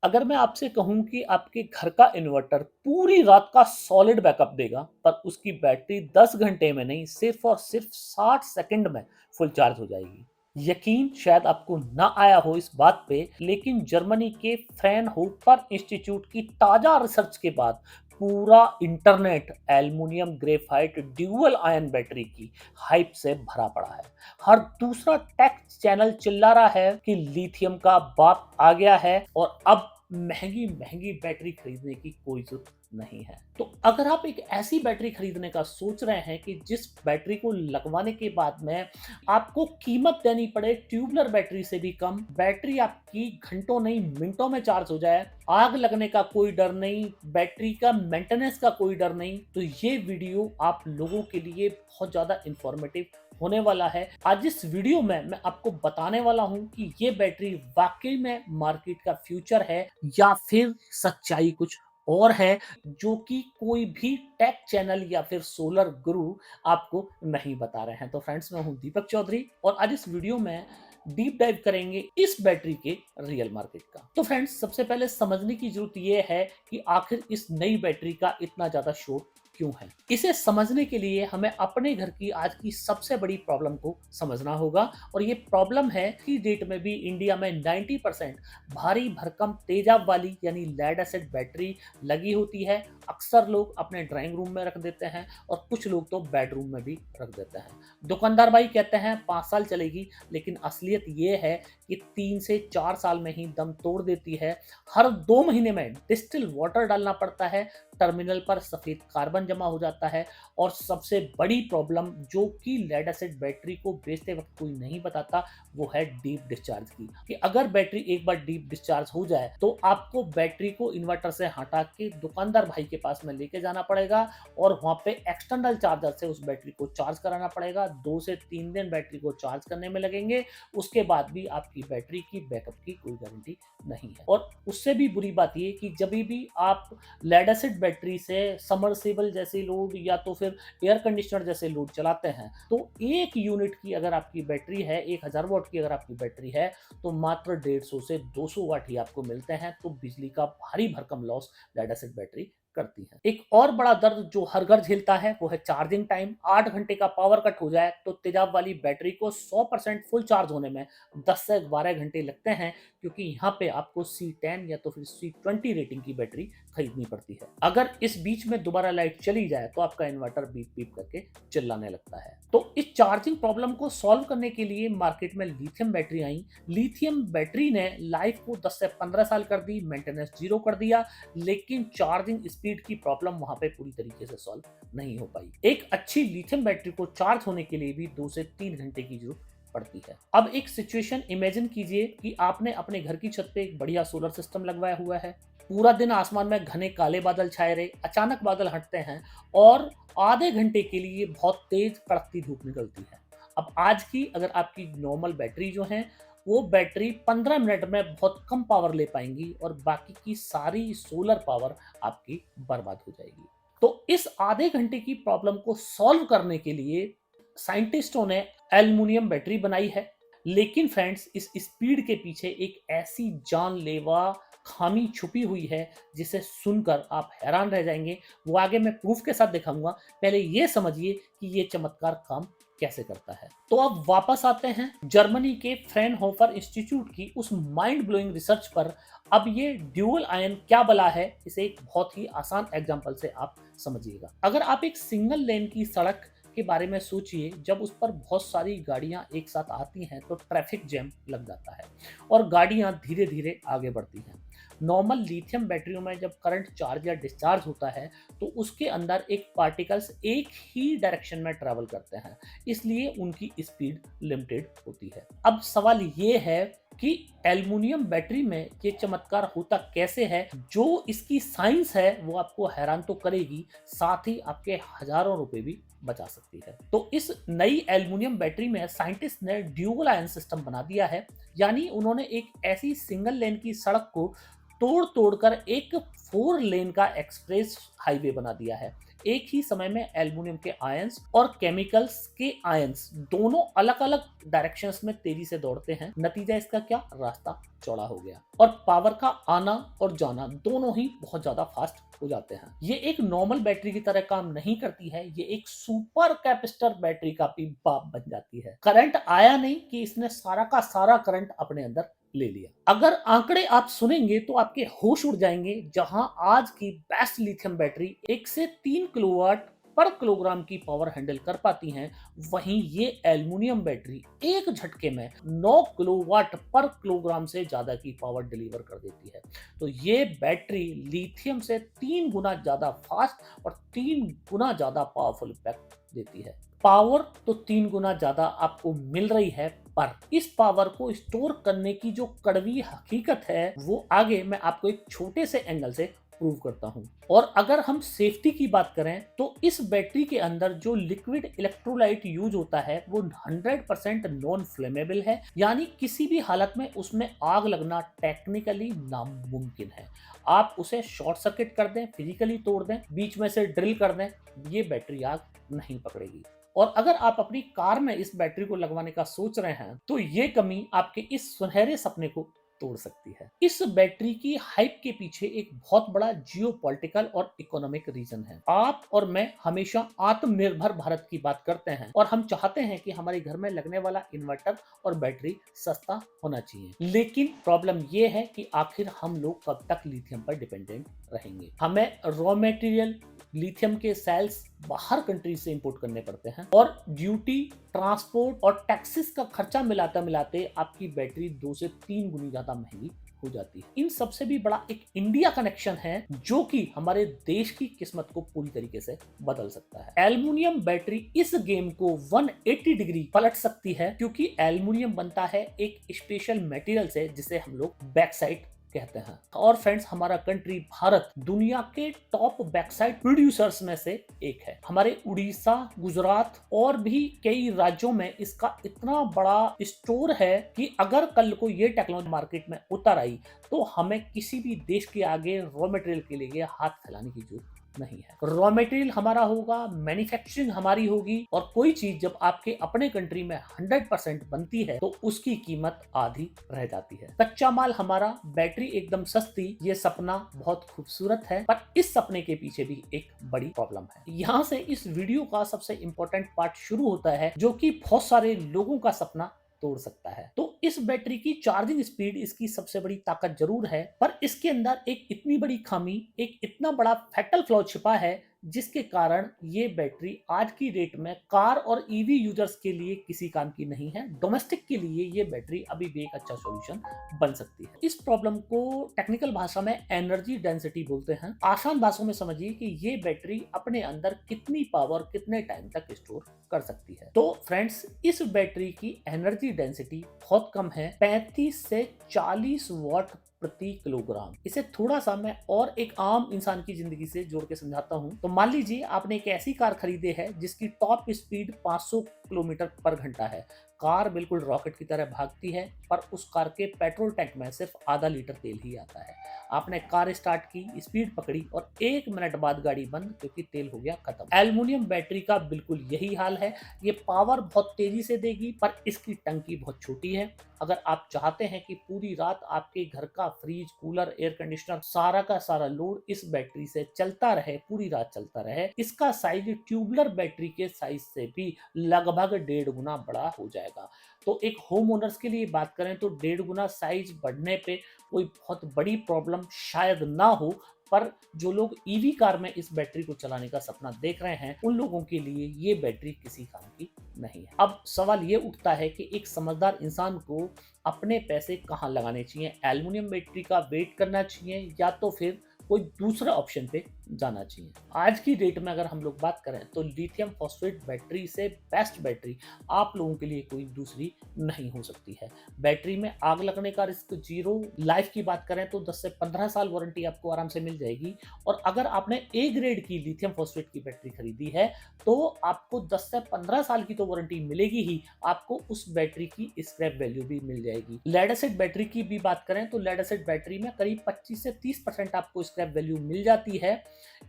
अगर मैं आपसे कहूँ कि आपके घर का इन्वर्टर पूरी रात का सॉलिड बैकअप देगा, पर उसकी बैटरी 10 घंटे में नहीं, सिर्फ और सिर्फ 60 सेकंड में फुल चार्ज हो जाएगी। यकीन शायद आपको ना आया हो इस बात पे, लेकिन जर्मनी के फ्रैनहोफर इंस्टीट्यूट की ताजा रिसर्च के बाद पूरा internet aluminium graphite dual ion battery की हाइप से भरा पड़ा है। हर दूसरा टेक चैनल चिल्ला रहा है कि लिथियम का बाप आ गया है और अब महंगी महंगी बैटरी खरीदने की कोई जरूरत नहीं है। तो अगर आप एक ऐसी बैटरी खरीदने का सोच रहे हैं कि जिस बैटरी को लगवाने के बाद में आपको कीमत देनी पड़े ट्यूबलर बैटरी से भी कम, बैटरी आपकी घंटों नहीं मिनटों में चार्ज हो जाए, आग लगने का कोई डर नहीं, बैटरी का मेंटेनेंस का कोई डर नहीं, तो ये वीडियो आप लोगों के लिए बहुत ज्यादा इंफॉर्मेटिव होने वाला है। आज इस वीडियो में मैं आपको बताने वाला हूं कि ये बैटरी वाकई में मार्केट का फ्यूचर है या फिर सच्चाई कुछ और है, जो कि कोई भी टेक चैनल या फिर सोलर गुरु आपको नहीं बता रहे हैं। तो फ्रेंड्स, मैं हूं दीपक चौधरी और आज इस वीडियो में डीप डाइव करेंगे इस बैटरी के रियल मार्केट का। तो फ्रेंड्स, सबसे पहले समझने की जरूरत यह है कि आखिर इस नई बैटरी का इतना ज्यादा शोर क्यों है। इसे समझने के लिए हमें अपने घर की आज की सबसे बड़ी प्रॉब्लम को समझना होगा, और ये प्रॉब्लम है कि डेट में भी इंडिया में 90% भारी भरकम तेजाब वाली यानी लेड एसिड बैटरी लगी होती है। अक्सर लोग अपने ड्राइंग रूम में रख देते हैं और कुछ लोग तो बेडरूम में भी रख देते हैं। दुकानदार भाई कहते हैं 5 साल चलेगी, लेकिन असलियत ये है कि 3 से 4 साल में ही दम तोड़ देती है। हर 2 महीने में डिस्टिल वाटर डालना पड़ता है, टर्मिनल पर सफेद कार्बन जमा हो जाता है, और सबसे बड़ी प्रॉब्लम जो कि लेड एसिड बैटरी को बेचते वक्त कोई नहीं बताता, वो है डीप डिस्चार्ज की। कि अगर बैटरी एक बार डीप डिस्चार्ज हो जाए तो आपको बैटरी को इन्वर्टर से हटा के दुकानदार भाई के पास में लेके जाना पड़ेगा और वहां पे एक्सटर्नल चार्जर से उस बैटरी को चार्ज कराना पड़ेगा। 2 से 3 दिन बैटरी को चार्ज करने में लगेंगे। उसके बाद भी आपकी बैटरी की बैकअप की कोई गारंटी नहीं है। और उससे भी बुरी बात ये कि जब भी आप लेड एसिड बैटरी से समरसेबल जैसे लोड या तो फिर एयर कंडीशनर जैसे लोड चलाते हैं, तो 1 यूनिट की अगर आपकी बैटरी है, 1000 वॉट की अगर आपकी बैटरी है, तो मात्र 150 से 200 वाट ही आपको मिलते हैं। तो बिजली का भारी भरकम लॉस लेड एसिड बैटरी करती है। एक और बड़ा दर्द जो हर घर झेलता है वो है चार्जिंग टाइम। 8 घंटे का पावर कट हो जाए तो तेजाब वाली बैटरी को 100% फुल चार्ज होने में 10 से 12 घंटे लगते हैं, क्योंकि यहाँ पे आपको C10 या तो फिर C20 रेटिंग की बैटरी खरीदनी पड़ती है। अगर इस बीच में दोबारा लाइट चली जाए तो आपका इन्वर्टर बीप बीप करके चिल्लाने लगता है। तो इस चार्जिंग प्रॉब्लम को सॉल्व करने के लिए मार्केट में लिथियम बैटरी आई। लिथियम बैटरी ने लाइफ को 10 से 15 साल कर दी, मेंटेनेंस जीरो कर दिया, लेकिन चार्जिंग स्पीड की प्रॉब्लम वहां पे पूरी तरीके से सॉल्व नहीं हो पाई। एक अच्छी लिथियम बैटरी को चार्ज होने के लिए भी 2 से 3 घंटे की जरूरत पड़ती है। अब एक सिचुएशन इमेजिन कीजिए कि आपने अपने घर की छत पे एक बढ़िया सोलर सिस्टम लगवाया हुआ है। पूरा दिन आसमान में घने काले बादल छाए रहे, अचानक बादल हटते हैं और आधे घंटे के लिए बहुत तेज कड़कती धूप निकलती है। अब आज की अगर आपकी नॉर्मल बैटरी जो है, वो बैटरी 15 मिनट में बहुत कम पावर ले पाएंगी और बाकी की सारी सोलर पावर आपकी बर्बाद हो जाएगी। तो इस आधे घंटे की प्रॉब्लम को सॉल्व करने के लिए साइंटिस्टों ने एल्युमिनियम बैटरी बनाई है। लेकिन फ्रेंड्स, इस स्पीड के पीछे एक ऐसी जानलेवा खामी छुपी हुई है जिसे सुनकर आप हैरान रह जाएंगे। वो आगे मैं प्रूफ के साथ दिखाऊंगा। पहले ये समझिए कि ये चमत्कार काम कैसे करता है। तो अब वापस आते हैं जर्मनी के फ्रैनहोफर इंस्टीट्यूट की उस माइंड ब्लोइंग रिसर्च पर। अब ये ड्यूअल आयन क्या बला है, इसे एक बहुत ही आसान एग्जांपल से आप समझिएगा। अगर आप एक सिंगल लेन की सड़क के बारे में सोचिए, जब उस पर बहुत सारी गाड़ियां एक साथ आती हैं तो ट्रैफिक जैम लग जाता है और गाड़ियां धीरे धीरे आगे बढ़ती हैं। नॉर्मल लिथियम बैटरियों में जब करंट चार्ज या डिस्चार्ज होता है तो उसके अंदर एक पार्टिकल्स एक ही डायरेक्शन में ट्रेवल करते हैं, इसलिए उनकी स्पीड लिमिटेड होती है। अब सवाल ये है कि एल्युमिनियम बैटरी में ये चमत्कार होता कैसे है। जो इसकी साइंस है वो आपको हैरान तो करेगी, साथ ही आपके हजारों रुपए भी बचा सकती है। तो इस नई एल्युमिनियम बैटरी में साइंटिस्ट ने ड्यूअल आयन सिस्टम बना दिया है, यानी उन्होंने एक ऐसी सिंगल लेन की सड़क को तोड़ तोड़कर एक 4 लेन का एक्सप्रेस हाईवे बना दिया है। एक ही समय में एल्युमिनियम के आयंस और केमिकल्स के आयंस दोनों अलग अलग डायरेक्शंस में तेजी से दौड़ते हैं। नतीजा इसका क्या, रास्ता चौड़ा हो गया और पावर का आना और जाना दोनों ही बहुत ज्यादा फास्ट हो जाते हैं। ये एक नॉर्मल बैटरी की तरह काम नहीं करती है, ये एक सुपर कैपेसिटर बैटरी का भी बाप बन जाती है। करंट आया नहीं कि इसने सारा का सारा करंट अपने अंदर ले लिया। अगर आंकड़े आप सुनेंगे तो आपके होश उड़ जाएंगे। जहां आज की बेस्ट लिथियम बैटरी 1 से 3 किलोवाट पर किलोग्राम की पावर हैंडल कर पाती हैं, वहीं ये एल्युमिनियम बैटरी एक झटके में 9 किलोवाट पर किलोग्राम से ज्यादा की पावर डिलीवर कर देती है। तो ये बैटरी लिथियम से 3 गुना ज्यादा फास्ट और 3 गुना ज्यादा पावरफुल इफेक्ट देती है। पावर तो 3 गुना ज्यादा आपको मिल रही है, पर इस पावर को स्टोर करने की जो कड़वी हकीकत है वो आगे मैं आपको एक छोटे से एंगल से प्रूव करता हूं। और अगर हम सेफ्टी की बात करें तो इस बैटरी के अंदर जो लिक्विड इलेक्ट्रोलाइट यूज होता है वो 100% नॉन फ्लेमेबल है, यानी किसी भी हालत में उसमें आग लगना टेक्निकली नामुमकिन है। आप उसे शॉर्ट सर्किट कर दें, फिजिकली तोड़ दें, बीच में से ड्रिल कर दें, ये बैटरी आग नहीं पकड़ेगी। और अगर आप अपनी कार में इस बैटरी को लगवाने का सोच रहे हैं तो ये कमी आपके इस सुनहरे सपने को तोड़ सकती है। इस बैटरी की हाइप के पीछे एक बहुत बड़ा जियोपॉलिटिकल और इकोनॉमिक रीजन है। आप और मैं हमेशा आत्मनिर्भर भारत की बात करते हैं और हम चाहते हैं कि हमारे घर में लगने वाला इन्वर्टर और बैटरी सस्ता होना चाहिए। लेकिन प्रॉब्लम यह है कि आखिर हम लोग कब तक लिथियम पर डिपेंडेंट रहेंगे। हमें रॉ मटेरियल लिथियम के सेल्स बाहर कंट्री से इंपोर्ट करने पड़ते हैं और ड्यूटी, ट्रांसपोर्ट और टैक्सेस का खर्चा मिलाते मिलाते आपकी बैटरी 2 से 3 गुनी ज्यादा महंगी हो जाती है। इन सबसे भी बड़ा एक इंडिया कनेक्शन है जो कि हमारे देश की किस्मत को पूरी तरीके से बदल सकता है। एल्युमिनियम बैटरी इस गेम को 180 डिग्री पलट सकती है, क्योंकि एल्युमिनियम बनता है एक स्पेशल मटेरियल से जिसे हम लोग बैक्साइट कहते हैं। और फ्रेंड्स, हमारा कंट्री भारत दुनिया के टॉप बैक्साइट प्रोड्यूसर्स में से एक है। हमारे उड़ीसा, गुजरात और भी कई राज्यों में इसका इतना बड़ा स्टोर है कि अगर कल को ये टेक्नोलॉजी मार्केट में उतर आई तो हमें किसी भी देश के आगे रॉ मटेरियल के लिए हाथ फैलाने की जरूरत नहीं है। रॉ मटेरियल हमारा होगा, मैन्युफैक्चरिंग हमारी होगी और कोई चीज जब आपके अपने कंट्री में 100% बनती है तो उसकी कीमत आधी रह जाती है। कच्चा माल हमारा, बैटरी एकदम सस्ती, ये सपना बहुत खूबसूरत है, पर इस सपने के पीछे भी एक बड़ी प्रॉब्लम है। यहाँ से इस वीडियो का सबसे इंपॉर्टेंट पार्ट शुरू होता है जो कि बहुत सारे लोगों का सपना तोड़ सकता है। तो इस बैटरी की चार्जिंग स्पीड इसकी सबसे बड़ी ताकत जरूर है, पर इसके अंदर एक इतनी बड़ी खामी, एक इतना बड़ा फैटल फ्लॉ छिपा है जिसके कारण ये बैटरी आज की डेट में कार और ईवी यूजर्स के लिए किसी काम की नहीं है। डोमेस्टिक के लिए ये बैटरी अभी भी एक अच्छा सॉल्यूशन बन सकती है। इस प्रॉब्लम को टेक्निकल भाषा में एनर्जी डेंसिटी बोलते हैं। आसान भाषा में समझिए कि ये बैटरी अपने अंदर कितनी पावर कितने टाइम तक स्टोर कर सकती है। तो फ्रेंड्स, इस बैटरी की एनर्जी डेंसिटी बहुत कम है, 35 से 40 वॉट प्रति किलोग्राम। इसे थोड़ा सा मैं और एक आम इंसान की जिंदगी से जोड़ के समझाता हूं। तो मान लीजिए आपने एक ऐसी कार खरीदे है जिसकी टॉप स्पीड 500 किलोमीटर पर घंटा है। कार बिल्कुल रॉकेट की तरह भागती है, पर उस कार के पेट्रोल टैंक में सिर्फ आधा लीटर तेल ही आता है। आपने कार स्टार्ट की, स्पीड पकड़ी और 1 मिनट बाद गाड़ी बंद, क्योंकि तेल हो गया खत्म। एल्युमिनियम बैटरी का बिल्कुल यही हाल है। ये पावर बहुत तेजी से देगी, पर इसकी टंकी बहुत छोटी है। अगर आप चाहते हैं कि पूरी रात आपके घर का फ्रिज, कूलर, एयर कंडीशनर सारा का सारा लोड इस बैटरी से चलता रहे, पूरी रात चलता रहे, इसका साइज ट्यूबुलर बैटरी के साइज से भी लगभग 1.5 गुना बड़ा हो जाएगा। तो एक होम ओनर्स के लिए बात करें तो 1.5 गुना साइज बढ़ने पे कोई बहुत बड़ी प्रॉब्लम शायद ना हो, पर जो लोग ईवी कार में इस बैटरी को चलाने का सपना देख रहे हैं उन लोगों के लिए ये बैटरी किसी काम की नहीं है। अब सवाल ये उठता है कि एक समझदार इंसान को अपने पैसे कहाँ लगाने चाहिए? एल्युमिनियम बैटरी का वेट करना चाहिए या तो फिर कोई दूसरा ऑप्शन पे जाना चाहिए? आज की डेट में अगर हम लोग बात करें तो लिथियम फॉस्फेट बैटरी से बेस्ट बैटरी आप लोगों के लिए कोई दूसरी नहीं हो सकती है। बैटरी में आग लगने का रिस्क जीरो। लाइफ की बात करें तो 10 से 15 साल वारंटी आपको आराम से मिल जाएगी। और अगर आपने ए ग्रेड की लिथियम फॉस्फेट की बैटरी खरीदी है तो आपको 10 से 15 साल की तो वारंटी मिलेगी ही, आपको उस बैटरी की स्क्रैप वैल्यू भी मिल जाएगी। लेड एसिड बैटरी की भी बात करें तो लेड एसिड बैटरी में करीब 25 से 30% आपको स्क्रैप वैल्यू मिल जाती है।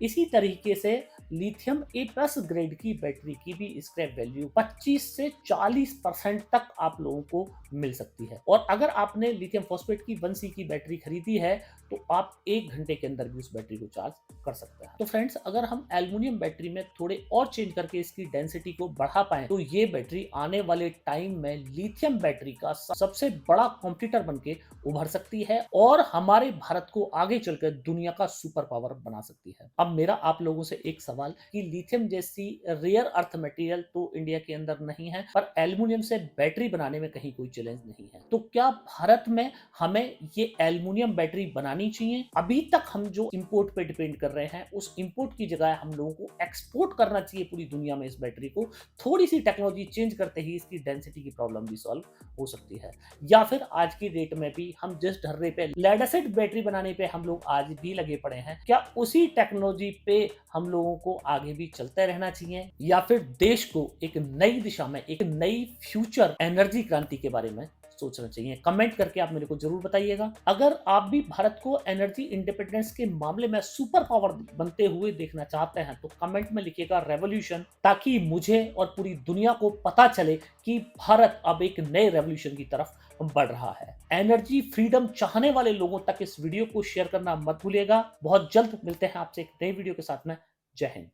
इसी तरीके से लिथियम ए प्लस ग्रेड की बैटरी की भी स्क्रैप वैल्यू 25 से 40% तक आप लोगों को मिल सकती है। और अगर आपने लिथियम फॉस्फेट की 1C की बैटरी खरीदी है तो आप 1 घंटे के अंदर भी उस बैटरी को चार्ज कर सकते हैं। तो फ्रेंड्स, अगर हम एल्युमिनियम बैटरी में थोड़े और चेंज करके इसकी डेंसिटी को बढ़ा पाए तो ये बैटरी आने वाले टाइम में लिथियम बैटरी का सबसे बड़ा कॉम्पिटिटर बन के उभर सकती है और हमारे भारत को आगे चलकर दुनिया का सुपर पावर बना सकती है। अब मेरा आप लोगों से एक सवाल कि लिथियम जैसी रेयर अर्थ मटेरियल तो इंडिया के अंदर नहीं है, पर एल्युमिनियम से बैटरी बनाने में कहीं कोई चैलेंज नहीं है। तो क्या भारत में हमें ये एल्युमिनियम बैटरी बनानी चाहिए? अभी तक हम जो इंपोर्ट पे डिपेंड कर रहे हैं, उस इंपोर्ट की जगह हम लोगों को एक्सपोर्ट करना चाहिए पूरी दुनिया में इस बैटरी को। थोड़ी सी टेक्नोलॉजी चेंज करते ही इसकी डेंसिटी की प्रॉब्लम भी सॉल्व हो सकती है। या फिर आज की डेट में भी हम जिस ढर्रे पे लेड एसिड बैटरी बनाने पे हम लोग आज भी लगे पड़े हैं, क्या उसी टेक्नोलॉजी पे हम लोगों को आगे भी चलते रहना चाहिए, या फिर देश को एक नई दिशा में, एक नई फ्यूचर एनर्जी क्रांति के बारे में सोचना चाहिए? कमेंट करके आप मेरे को जरूर बताइएगा। अगर आप भी भारत को एनर्जी इंडिपेंडेंस के मामले में सुपर पावर बनते हुए देखना चाहते हैं तो कमेंट में लिखिएगा रेवोल्यूशन, ताकि मुझे और पूरी दुनिया को पता चले कि भारत अब एक नए रेवोल्यूशन की तरफ बढ़ रहा है। एनर्जी फ्रीडम चाहने वाले लोगों तक इस वीडियो को शेयर करना मत भूलिएगा। बहुत जल्द मिलते हैं आपसे एक नई वीडियो के साथ में। जय हिंद।